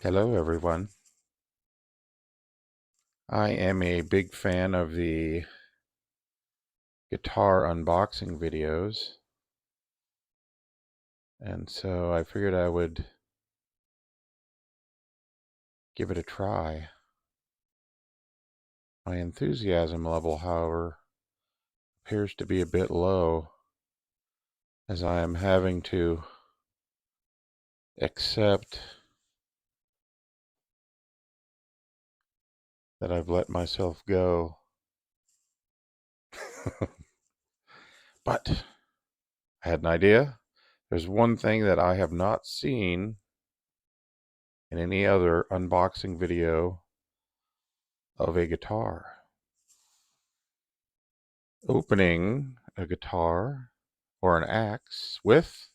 Hello, everyone. I am a big fan of the guitar unboxing videos, and so I figured I would give it a try. My enthusiasm level, however, appears to be a bit low, as I am having to accept that I've let myself go. But I had an idea. There's one thing that I have not seen in any other unboxing video of a guitar. Opening a guitar or an axe with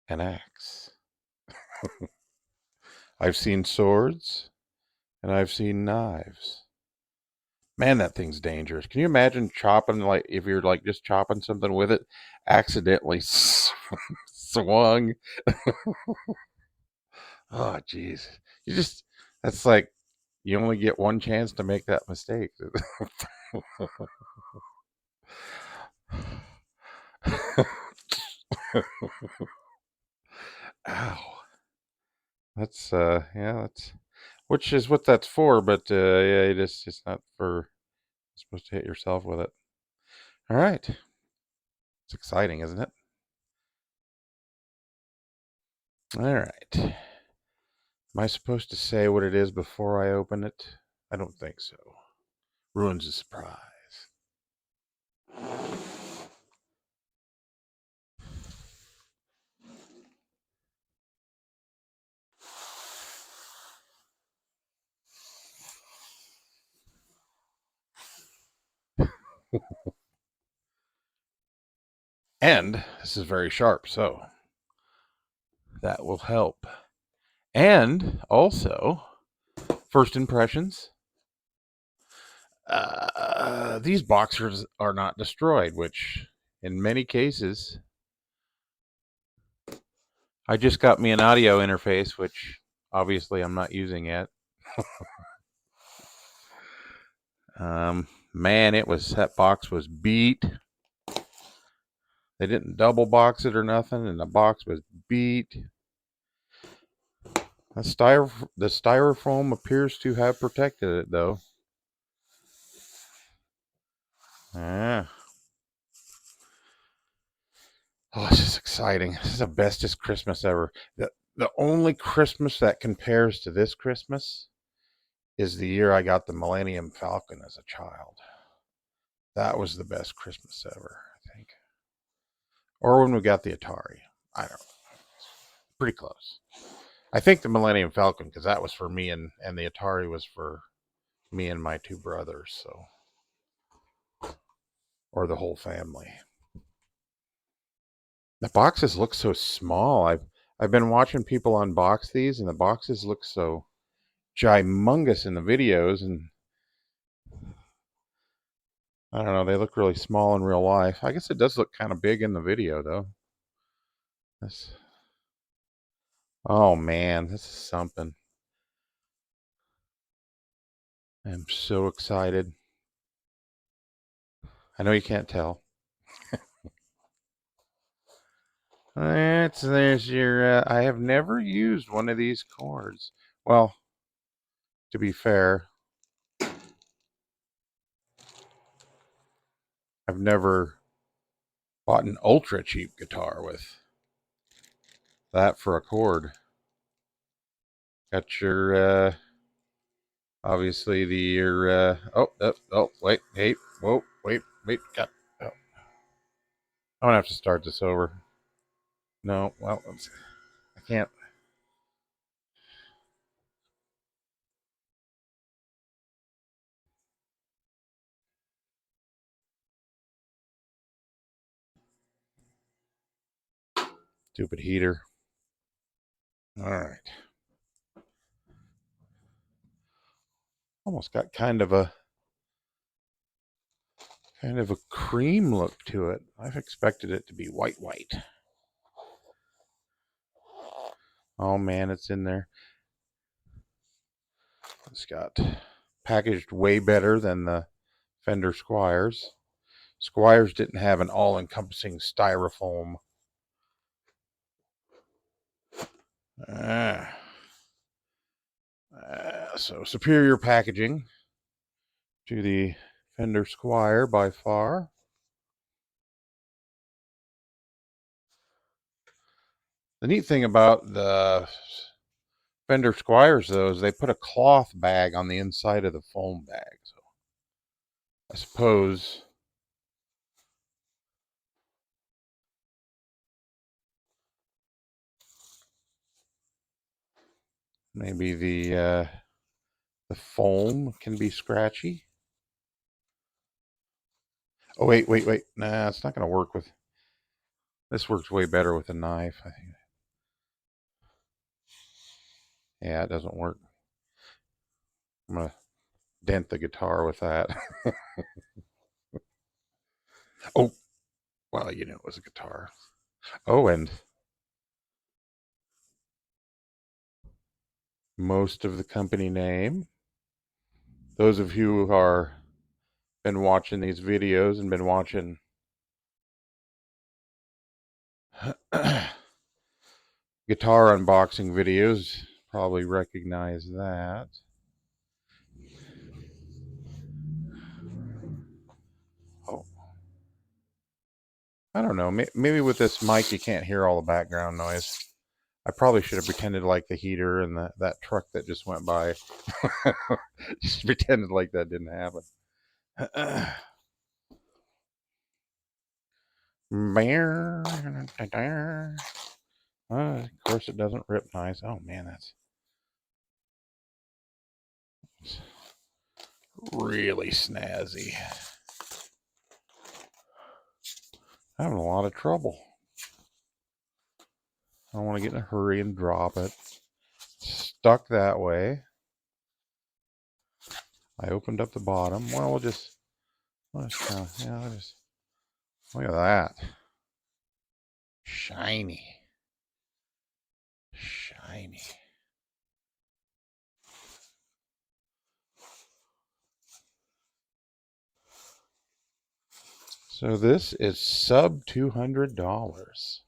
an axe. I've seen swords and I've seen knives. Man, that thing's dangerous. Can you imagine chopping, like, if you're like just chopping something with it, accidentally swung? Oh, jeez. You just, that's like, you only get one chance to make that mistake. Ow. That's, yeah, that's, which is what that's for, but, yeah, it's not for, you're supposed to hit yourself with it. All right. It's exciting, isn't it? All right. Am I supposed to say what it is before I open it? I don't think so. Ruins the surprise. And this is very sharp, so that will help. And also, first impressions. These boxers are not destroyed, which in many cases, I just got me an audio interface, which obviously I'm not using yet. Man, that box was beat. They didn't double box it or nothing, and the box was beat. The styrofoam appears to have protected it, though. Yeah. Oh, this is exciting. This is the bestest Christmas ever. The only Christmas that compares to this Christmas is the year I got the Millennium Falcon as a child. That was the best Christmas ever, I think. Or when we got the Atari. I don't know. Pretty close. I think the Millennium Falcon, because that was for me, and the Atari was for me and my two brothers, so, or the whole family. The boxes look so small. I've been watching people unbox these, and the boxes look so gymongous in the videos, and I don't know, they look really small in real life. I guess it does look kind of big in the video, though. This, oh man, this is something. I'm so excited. I know you can't tell. There's your. I have never used one of these cords. Well, to be fair, I've never bought an ultra cheap guitar with that for a cord. Got your obviously your wait, hey, whoa, wait, got. Oh, I'm gonna have to start this over. No, well, I can't. Stupid heater. All right. Almost got kind of a cream look to it. I've expected it to be white. Oh man, it's in there. It's got packaged way better than the Fender Squires. Squires didn't have an all-encompassing styrofoam. So superior packaging to the Fender Squire by far. The neat thing about the Fender Squires, though, is they put a cloth bag on the inside of the foam bag. So I suppose maybe the foam can be scratchy. Oh wait! Nah, it's not going to work with. This works way better with a knife. I think. Yeah, it doesn't work. I'm gonna dent the guitar with that. Oh, well, you know it was a guitar. Oh, and most of the company name. Those of you who are been watching these videos and been watching guitar unboxing videos probably recognize that. Oh, I don't know. Maybe with this mic you can't hear all the background noise. I probably should have pretended like the heater and that truck that just went by. Just pretended like that didn't happen. Of course, it doesn't rip nice. Oh man, that's really snazzy. Having a lot of trouble. I don't want to get in a hurry and drop it. Stuck that way. I opened up the bottom. Well, we'll just kind of, yeah, we'll just look at that. Shiny. Shiny. So this is sub $200.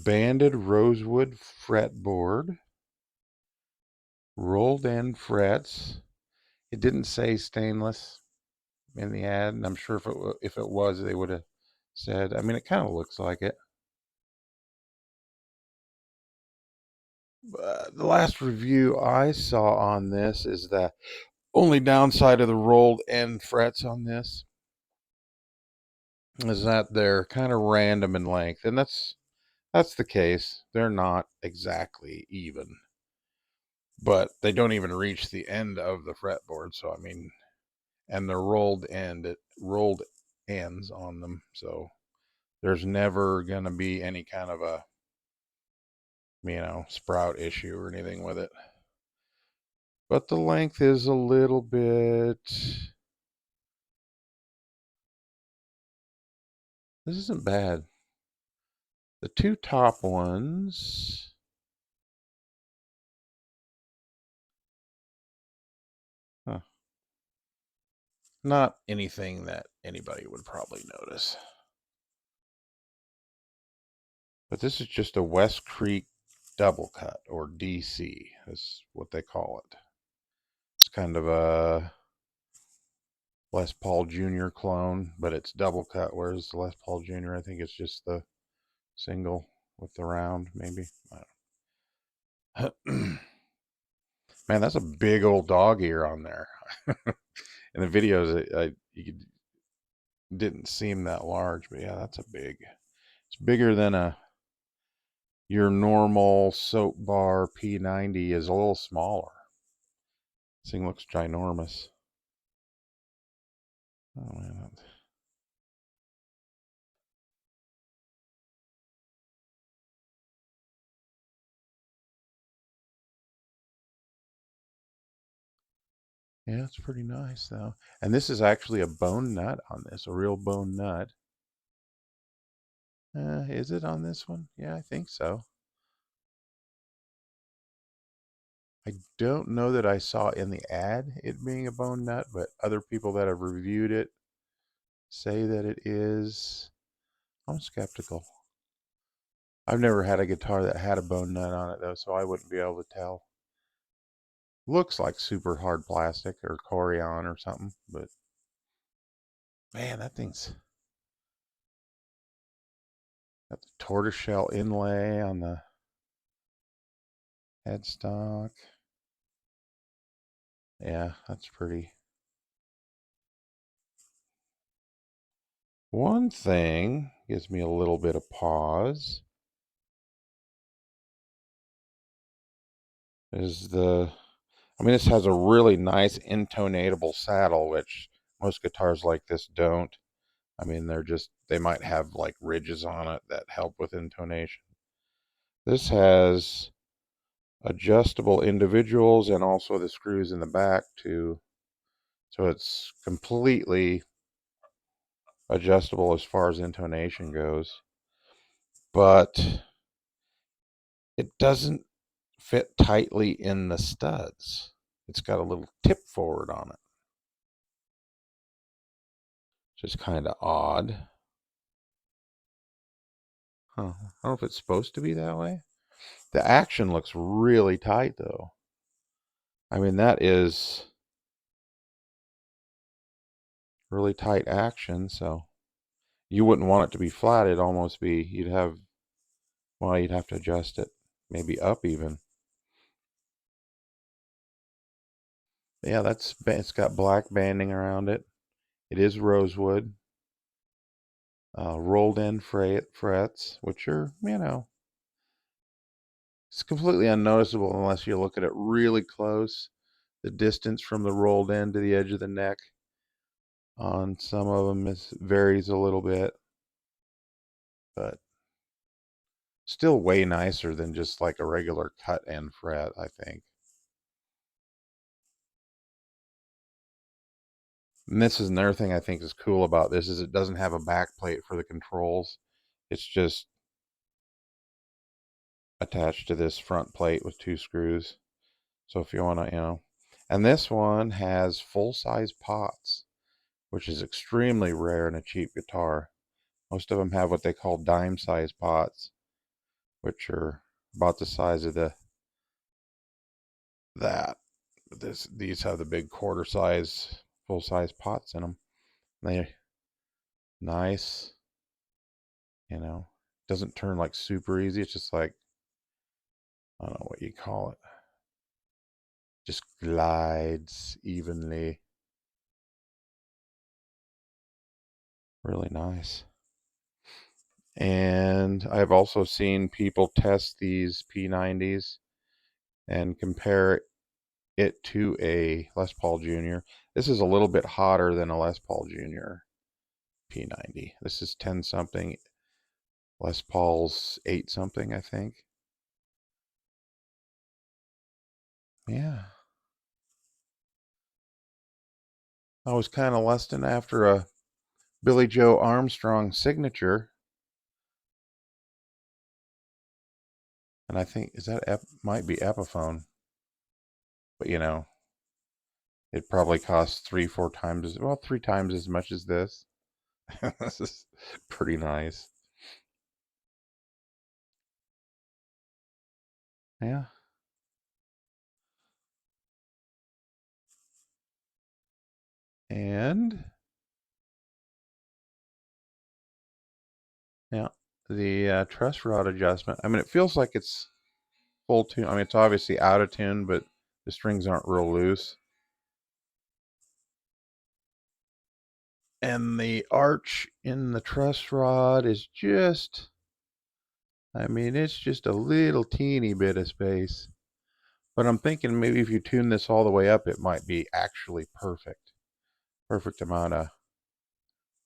Banded rosewood fretboard. Rolled end frets. It didn't say stainless in the ad, and I'm sure if it was, they would have said. I mean, it kind of looks like it. The last review I saw on this is the only downside of the rolled end frets on this is that they're kind of random in length, and that's the case. They're not exactly even, but they don't even reach the end of the fretboard. So I mean, and they're rolled ends on them, so there's never gonna be any kind of a sprout issue or anything with it. But the length is a little bit. This isn't bad. The two top ones. Huh, not anything that anybody would probably notice. But this is just a Westcreek double cut, or DC is what they call it. It's kind of a Les Paul Jr. clone, but it's double cut, whereas the Les Paul Jr., I think it's just the single with the round, maybe. I don't Man, that's a big old dog ear on there. In the videos, you didn't seem that large, but yeah, that's it's bigger than your normal soap bar P90 is a little smaller. This thing looks ginormous. Oh man. Yeah, it's pretty nice though. And this is actually a bone nut on this, a real bone nut. Is it on this one? Yeah, I think so. I don't know that I saw in the ad it being a bone nut, but other people that have reviewed it say that it is. I'm skeptical. I've never had a guitar that had a bone nut on it though, so I wouldn't be able to tell. Looks like super hard plastic or Corian or something, but man, that thing's got the tortoiseshell inlay on the headstock. Yeah, that's pretty. One thing gives me a little bit of pause is I mean, this has a really nice intonatable saddle, which most guitars like this don't. I mean, they might have like ridges on it that help with intonation. This has adjustable individuals and also the screws in the back too. So it's completely adjustable as far as intonation goes. But it doesn't fit tightly in the studs. It's got a little tip forward on it, which is kind of odd. Huh. I don't know if it's supposed to be that way. The action looks really tight though. I mean, that is really tight action, so you wouldn't want it to be flat. It'd almost be, you'd have to adjust it, maybe up even. Yeah, it's got black banding around it. It is rosewood, rolled in frets, which are, it's completely unnoticeable unless you look at it really close. The distance from the rolled end to the edge of the neck on some of them varies a little bit, but still way nicer than just like a regular cut end fret, I think. And this is another thing I think is cool about this is it doesn't have a back plate for the controls. It's just attached to this front plate with two screws. So if you want to, and this one has full-size pots, which is extremely rare in a cheap guitar. Most of them have what they call dime-size pots, which are about the size of that. These have the big quarter-size, full-size pots in them. They're nice, doesn't turn like super easy. It's just like, I don't know what you call it. Just glides evenly. Really nice. And I've also seen people test these P90s and compare it to a Les Paul Jr. This is a little bit hotter than a Les Paul Jr. P90. This is 10 something. Les Paul's 8 something, I think. Yeah. I was kind of lusting after a Billy Joe Armstrong signature. And I think, might be Epiphone. But it probably costs 3 times as much as this. This is pretty nice. Yeah. And yeah, the truss rod adjustment. I mean, it feels like it's full tune. I mean, it's obviously out of tune, but the strings aren't real loose. And the arch in the truss rod is it's just a little teeny bit of space. But I'm thinking maybe if you tune this all the way up, it might be actually perfect. Perfect amount of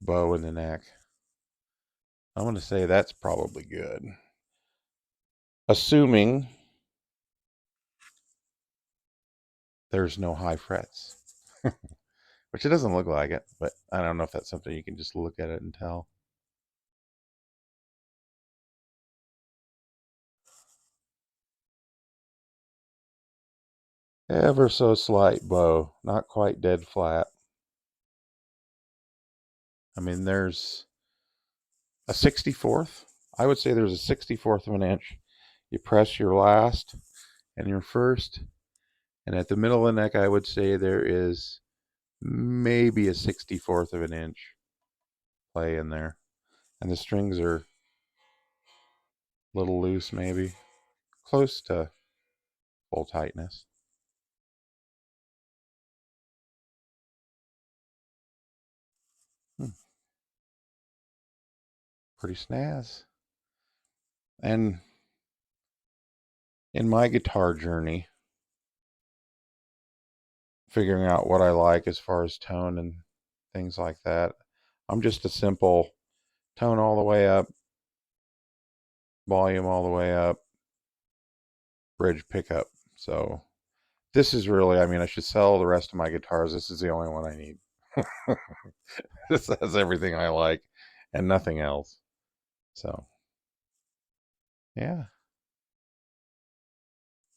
bow in the neck. I'm going to say that's probably good. Assuming there's no high frets. which it doesn't look like it, but I don't know if that's something you can just look at it and tell. Ever so slight bow, not quite dead flat. I mean, there's a 64th. I would say there's a 64th of an inch. You press your last and your first, and at the middle of the neck, I would say there is maybe a 64th of an inch play in there. And the strings are a little loose, maybe close to full tightness. Hmm, pretty snaz. And in my guitar journey, figuring out what I like as far as tone and things like that, I'm just a simple tone all the way up, volume all the way up, bridge pickup. So this is really, I mean, I should sell the rest of my guitars. This is the only one I need. This has everything I like and nothing else. So, yeah,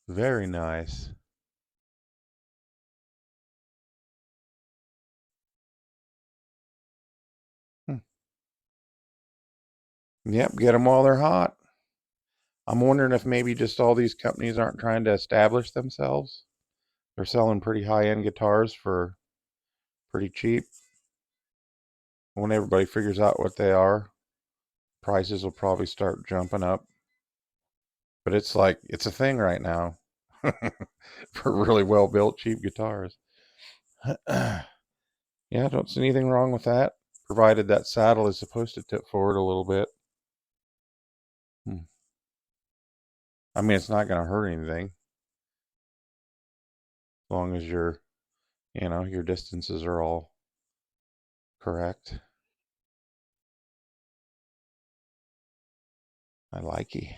very nice. Hmm. Yep, get them while they're hot. I'm wondering if maybe just all these companies aren't trying to establish themselves. They're selling pretty high-end guitars for pretty cheap. When everybody figures out what they are, prices will probably start jumping up. But it's like, it's a thing right now for really well-built, cheap guitars. Yeah, don't see anything wrong with that, provided that saddle is supposed to tip forward a little bit. Hmm. I mean, it's not going to hurt anything as long as your distances are all correct. I like it.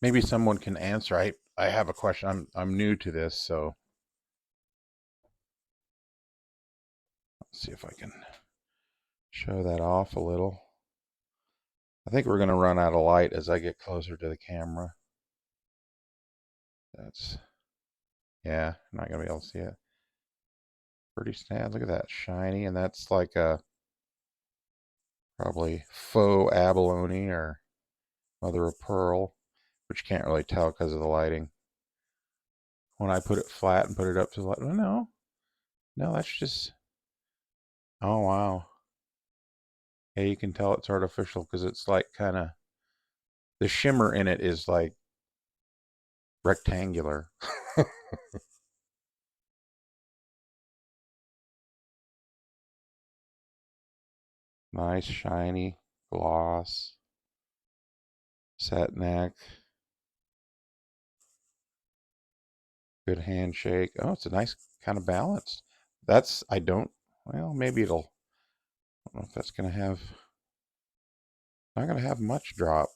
Maybe someone can answer. I have a question. I'm new to this, so let's see if I can show that off a little. I think we're going to run out of light as I get closer to the camera. That's, yeah, I'm not going to be able to see it. Pretty snaz. Look at that, shiny, and that's like a probably faux abalone or mother of pearl, which you can't really tell because of the lighting. When I put it flat and put it up to the light, no, no, that's just, oh wow. Yeah, you can tell it's artificial because it's like kind of, the shimmer in it is like rectangular. Nice, shiny, gloss, set neck, good handshake. Oh, it's a nice kind of balance. That's, I don't, well, maybe I don't know if that's going to have, not going to have much drop.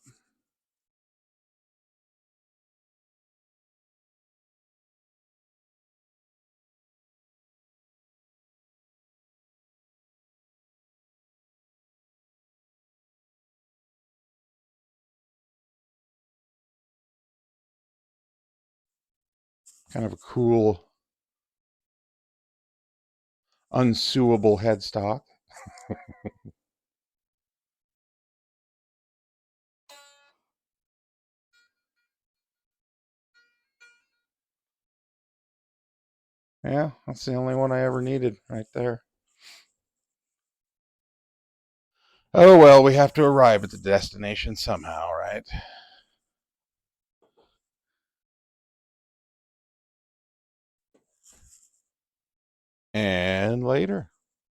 Kind of a cool, unsuable headstock. Yeah, that's the only one I ever needed right there. Oh well, we have to arrive at the destination somehow, right? And later.